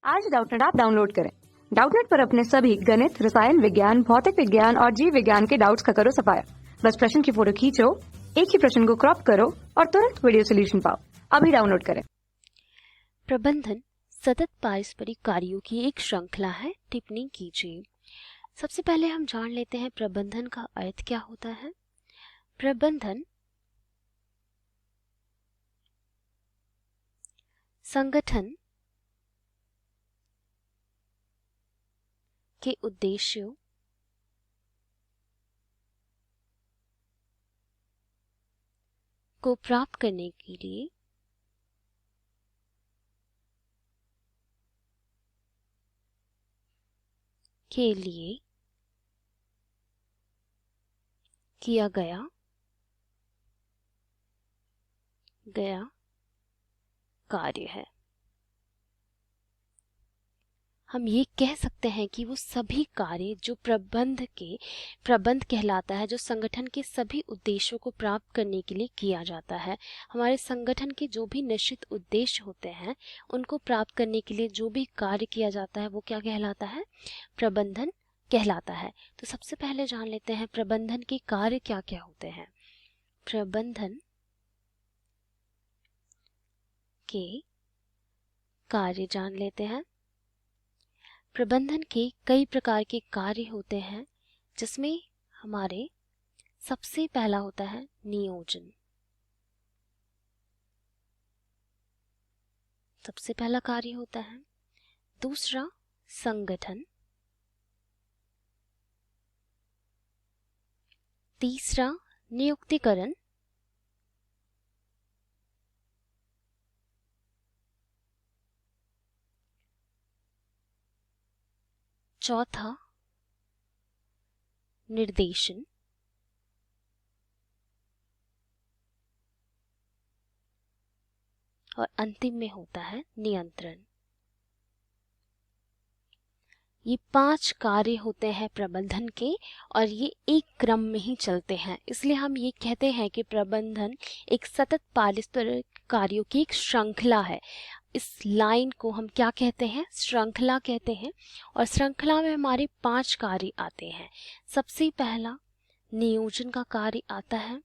आज Doubtnut app download करें। Doubtnut पर अपने सभी गणित, रसायन विज्ञान, भौतिक विज्ञान और जीव विज्ञान के डाउट्स का करो सफाया। बस प्रश्न की फोटो खींचो, एक ही प्रश्न को क्रॉप करो और तुरंत वीडियो सोल्यूशन पाओ। अभी डाउनलोड करें। प्रबंधन सतत पारस्परिक कार्यों की एक श्रृंखला है। टिप्पणी कीजिए। सबसे पहले हम जान लेते हैं प्रबंधन का अर्थ क्या होता है। प्रबंधन संगठन के उद्देश्यों को प्राप्त करने के लिए किया गया कार्य है। हम ये कह सकते हैं कि वो सभी कार्य जो प्रबंध कहलाता है, जो संगठन के सभी उद्देश्यों को प्राप्त करने के लिए किया जाता है। हमारे संगठन के जो भी निश्चित उद्देश्य होते हैं, उनको प्राप्त करने के लिए जो भी कार्य किया जाता है, वो क्या कहलाता है? प्रबंधन कहलाता है। तो सबसे पहले जान लेते हैं प्रबंधन के कार्य क्या क्या होते हैं। प्रबंधन के कार्य जान लेते हैं। प्रबंधन के कई प्रकार के कार्य होते हैं, जिसमें हमारे सबसे पहला होता है नियोजन। सबसे पहला कार्य होता है। दूसरा संगठन। तीसरा नियुक्तिकरण। चौथा निर्देशन। और अंतिम में होता है नियंत्रण। ये 5 कार्य होते हैं प्रबंधन के, और ये एक क्रम में ही चलते हैं। इसलिए हम ये कहते हैं कि प्रबंधन एक सतत पारस्परिक कार्यों की एक श्रृंखला है। इस लाइन को हम क्या कहते हैं? श्रृंखला कहते हैं। और श्रृंखला में हमारे 5 कार्य आते हैं। सबसे पहला नियोजन का कार्य आता है।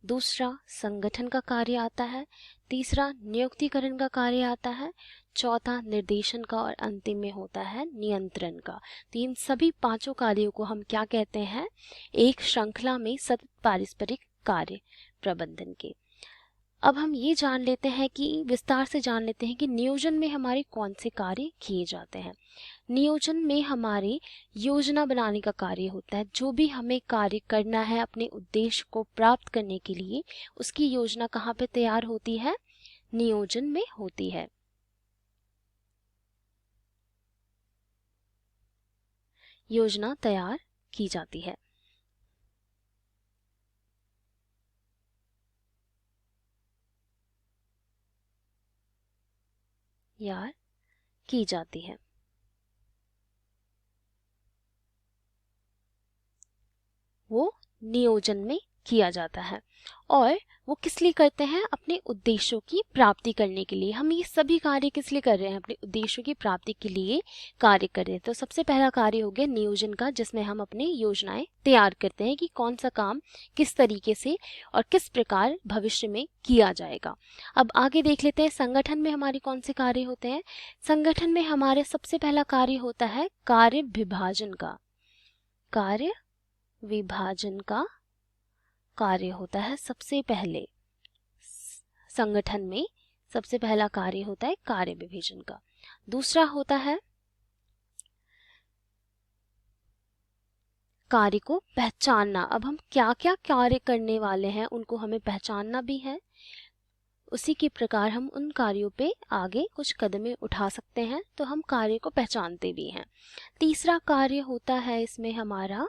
दूसरा संगठन का कार्य आता है। तीसरा नियुक्तिकरण का कार्य आता है। चौथा निर्देशन का, और अंतिम में होता है नियंत्रण का। तो इन सभी 5 कार्यों को हम क्या कहते हैं? एक श्रृंखला में सतत पारस्परिक कार्य प्रबंधन के। अब हम ये जान लेते हैं कि विस्तार से जान लेते हैं कि नियोजन में हमारे कौन से कार्य किए जाते हैं। नियोजन में हमारे योजना बनाने का कार्य होता है। जो भी हमें कार्य करना है अपने उद्देश्य को प्राप्त करने के लिए, उसकी योजना कहाँ पे तैयार होती है? नियोजन में होती है। योजना तैयार की जाती है। यार की जाती है। वो नियोजन में किया जाता है। और वो किस लिए करते हैं? अपने उद्देश्यों की प्राप्ति करने के लिए। हम ये सभी कार्य किस लिए कर रहे हैं? अपने उद्देश्यों की प्राप्ति के लिए कार्य कर रहे हैं। तो सबसे पहला कार्य हो गया नियोजन का, जिसमें हम अपनी योजनाएं तैयार करते हैं कि कौन सा काम किस तरीके से और किस प्रकार भविष्य में किया जाएगा। अब आगे देख लेते हैं संगठन में हमारे कौन से कार्य होते हैं। संगठन में हमारे सबसे पहला कार्य होता है कार्य विभाजन का। कार्य विभाजन का कार्य होता है सबसे पहले। संगठन में सबसे पहला कार्य होता है कार्य विभाजन का। दूसरा होता है कार्य को पहचानना। अब हम क्या क्या कार्य करने वाले हैं, उनको हमें पहचानना भी है। उसी के प्रकार हम उन कार्यों पे आगे कुछ कदमें उठा सकते हैं, तो हम कार्य को पहचानते भी हैं। तीसरा कार्य होता है इसमें हमारा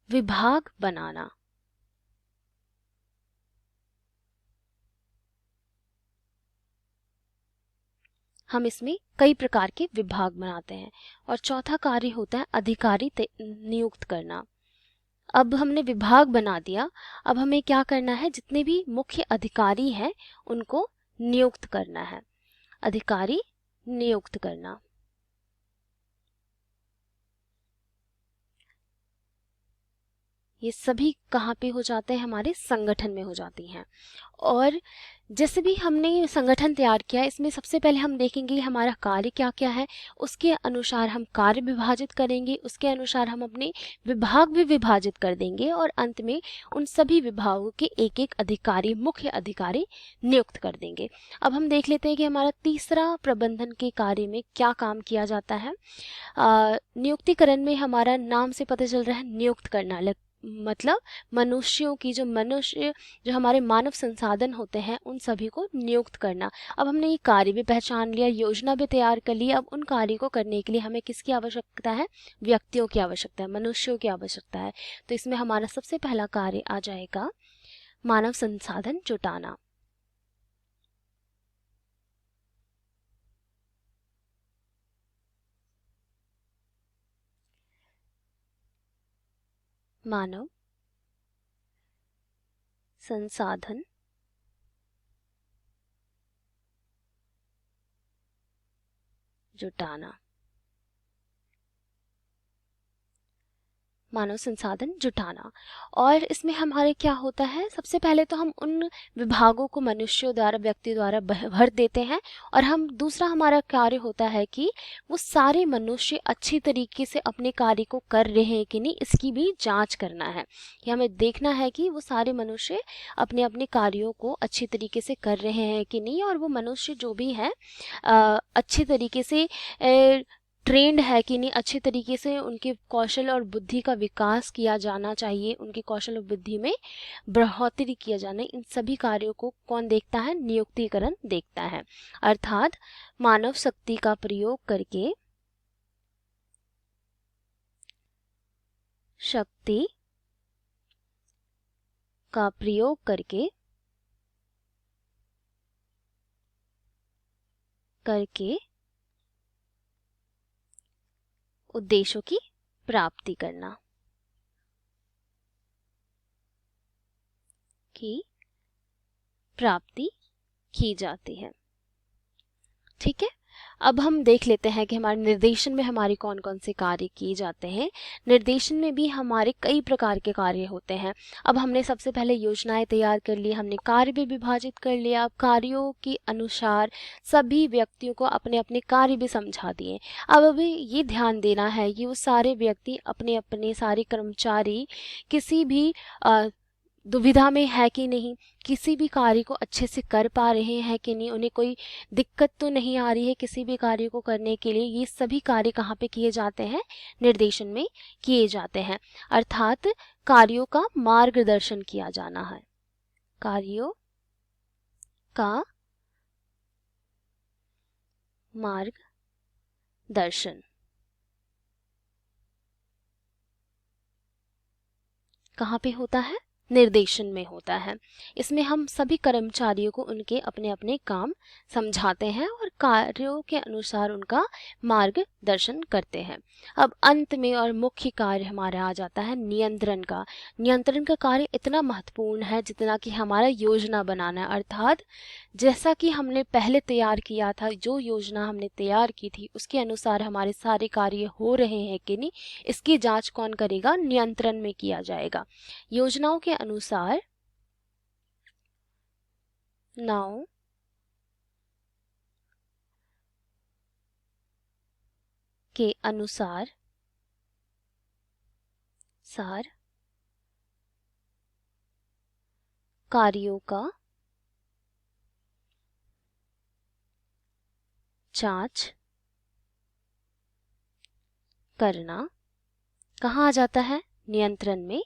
विभाग बनाना। हम इसमें कई प्रकार के विभाग बनाते हैं। और चौथा कार्य होता है अधिकारी नियुक्त करना। अब हमने विभाग बना दिया, अब हमें क्या करना है? जितने भी मुख्य अधिकारी हैं उनको नियुक्त करना है। अधिकारी नियुक्त करना। ये सभी कहाँ पे हो जाते हैं? हमारे संगठन में हो जाती हैं। और जैसे भी हमने संगठन तैयार किया, इसमें सबसे पहले हम देखेंगे हमारा कार्य क्या क्या है, उसके अनुसार हम कार्य विभाजित करेंगे, उसके अनुसार हम अपने विभाग भी विभाजित कर देंगे और अंत में उन सभी विभागों के एक एक अधिकारी, मुख्य अधिकारी नियुक्त कर देंगे। अब हम देख लेते हैं कि हमारा तीसरा प्रबंधन के कार्य में क्या काम किया जाता है। नियुक्तिकरण में हमारा नाम से पता चल रहा है नियुक्त करना, मतलब मनुष्यों की जो हमारे मानव संसाधन होते हैं उन सभी को नियुक्त करना। अब हमने ये कार्य भी पहचान लिया, योजना भी तैयार कर ली। अब उन कार्य को करने के लिए हमें किसकी आवश्यकता है? व्यक्तियों की आवश्यकता है, मनुष्यों की आवश्यकता है। तो इसमें हमारा सबसे पहला कार्य आ जाएगा मानव संसाधन जुटाना। मानव संसाधन जुटाना, मानव संसाधन जुटाना। और इसमें हमारे क्या होता है? सबसे पहले तो हम उन विभागों को मनुष्यों द्वारा, व्यक्ति द्वारा भर देते हैं और हम दूसरा हमारा कार्य होता है कि वो सारे मनुष्य अच्छी तरीके से अपने कार्य को कर रहे हैं कि नहीं, इसकी भी जांच करना है। कि हमें देखना है कि वो सारे मनुष्य अपने अपने कार्यों को अच्छी तरीके से कर रहे हैं कि नहीं, और वो मनुष्य जो भी हैं अच्छी तरीके से ट्रेंड है कि नहीं, अच्छे तरीके से उनके कौशल और बुद्धि का विकास किया जाना चाहिए, उनके कौशल और बुद्धि में बढ़ोतरी किया जाना। इन सभी कार्यों को कौन देखता है? नियुक्तिकरण देखता है। अर्थात मानव शक्ति का प्रयोग करके उद्देश्यों की प्राप्ति करना, की प्राप्ति की जाती है। ठीक है, अब हम देख लेते हैं कि हमारे निर्देशन में हमारे कौन कौन से कार्य किए जाते हैं। निर्देशन में भी हमारे कई प्रकार के कार्य होते हैं। अब हमने सबसे पहले योजनाएं तैयार कर ली, हमने कार्य भी विभाजित कर लिया। अब कार्यों के अनुसार सभी व्यक्तियों को अपने अपने कार्य भी समझा दिए। अब अभी ये ध्यान देना है कि वो सारे व्यक्ति, अपने अपने सारे कर्मचारी किसी भी दुविधा में है कि नहीं, किसी भी कार्य को अच्छे से कर पा रहे हैं कि नहीं, उन्हें कोई दिक्कत तो नहीं आ रही है किसी भी कार्य को करने के लिए। ये सभी कार्य कहाँ पे किए जाते हैं? निर्देशन में किए जाते हैं। अर्थात कार्यों का मार्गदर्शन किया जाना है, कार्यों का मार्गदर्शन कहाँ पे होता है? निर्देशन में होता है। इसमें हम सभी कर्मचारियों को उनके अपने अपने काम समझाते हैं और कार्यों के अनुसार उनका मार्गदर्शन करते हैं। अब अंत में और मुख्य कार्य हमारा आ जाता है नियंत्रण का। नियंत्रण का कार्य इतना महत्वपूर्ण है जितना कि हमारा योजना बनाना है। अर्थात जैसा कि हमने पहले तैयार किया था, जो योजना हमने तैयार की थी उसके अनुसार हमारे सारे कार्य हो रहे हैं कि नहीं, इसकी जांच कौन करेगा? नियंत्रण में किया जाएगा। योजनाओं के अनुसार कार्यों का जांच करना कहाँ आ जाता है? नियंत्रण में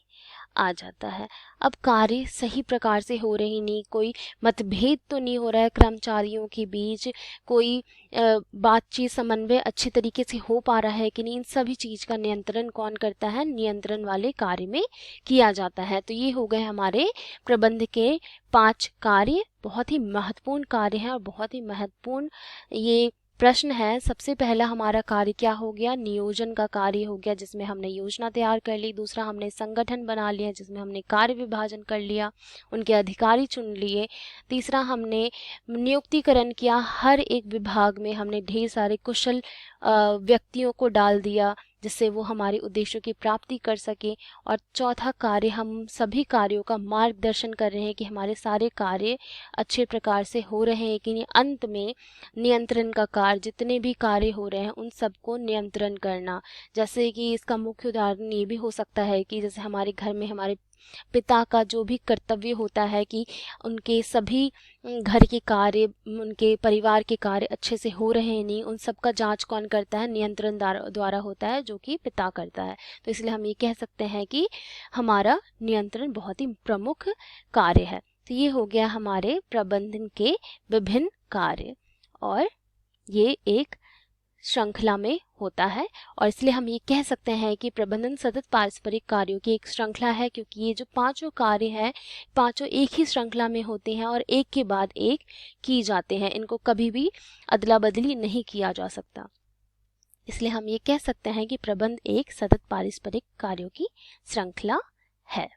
आ जाता है। अब कार्य सही प्रकार से हो रही नहीं, कोई मतभेद तो नहीं हो रहा है कर्मचारियों के बीच, कोई बातचीत समन्वय अच्छे तरीके से हो पा रहा है कि नहीं, इन सभी चीज का नियंत्रण कौन करता है? नियंत्रण वाले कार्य में किया जाता है। तो ये हो गए हमारे प्रबंध के 5 कार्य। बहुत ही महत्वपूर्ण कार्य हैं और बहुत ही महत्वपूर्ण ये प्रश्न है, सबसे पहला हमारा कार्य क्या हो गया? नियोजन का कार्य हो गया, जिसमें हमने योजना तैयार कर ली। दूसरा, हमने संगठन बना लिया, जिसमें हमने कार्य विभाजन कर लिया, उनके अधिकारी चुन लिए। तीसरा, हमने नियुक्तिकरण किया, हर एक विभाग में हमने ढेर सारे कुशल व्यक्तियों को डाल दिया, जिससे वो हमारे उद्देश्यों की प्राप्ति कर सके। और चौथा कार्य, हम सभी कार्यों का मार्गदर्शन कर रहे हैं कि हमारे सारे कार्य अच्छे प्रकार से हो रहे हैं कि नहीं। अंत में नियंत्रण का कार्य, जितने भी कार्य हो रहे हैं उन सबको नियंत्रण करना। जैसे कि इसका मुख्य उदाहरण ये भी हो सकता है कि जैसे हमारे घर में हमारे पिता का जो भी कर्तव्य होता है कि उनके सभी घर के कार्य, उनके परिवार के कार्य अच्छे से हो रहे हैं नहीं, उन सब का जांच कौन करता है? नियंत्रण द्वारा होता है, जो कि पिता करता है। तो इसलिए हम ये कह सकते हैं कि हमारा नियंत्रण बहुत ही प्रमुख कार्य है। तो ये हो गया हमारे प्रबंधन के विभिन्न कार्य, और ये एक श्रृंखला में होता है। और इसलिए हम ये कह सकते हैं कि प्रबंधन सतत पारस्परिक कार्यों की एक श्रृंखला है, क्योंकि ये जो पांचों कार्य हैं, पांचों एक ही श्रृंखला में होते हैं और एक के बाद एक की जाते हैं। इनको कभी भी अदला बदली नहीं किया जा सकता। इसलिए हम ये कह सकते हैं कि प्रबंध एक सतत पारस्परिक कार्यों की श्रृंखला है।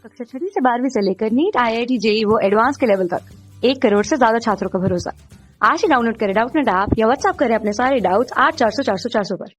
कक्षा 6 से 12वीं से लेकर नीट, IIT, JEE वो एडवांस के लेवल तक 1 करोड़ से ज्यादा छात्रों का भरोसा। आज ही डाउनलोड करें डाउटनेट ऐप या व्हाट्सएप करें अपने सारे डाउट्स 8400 400 400 पर।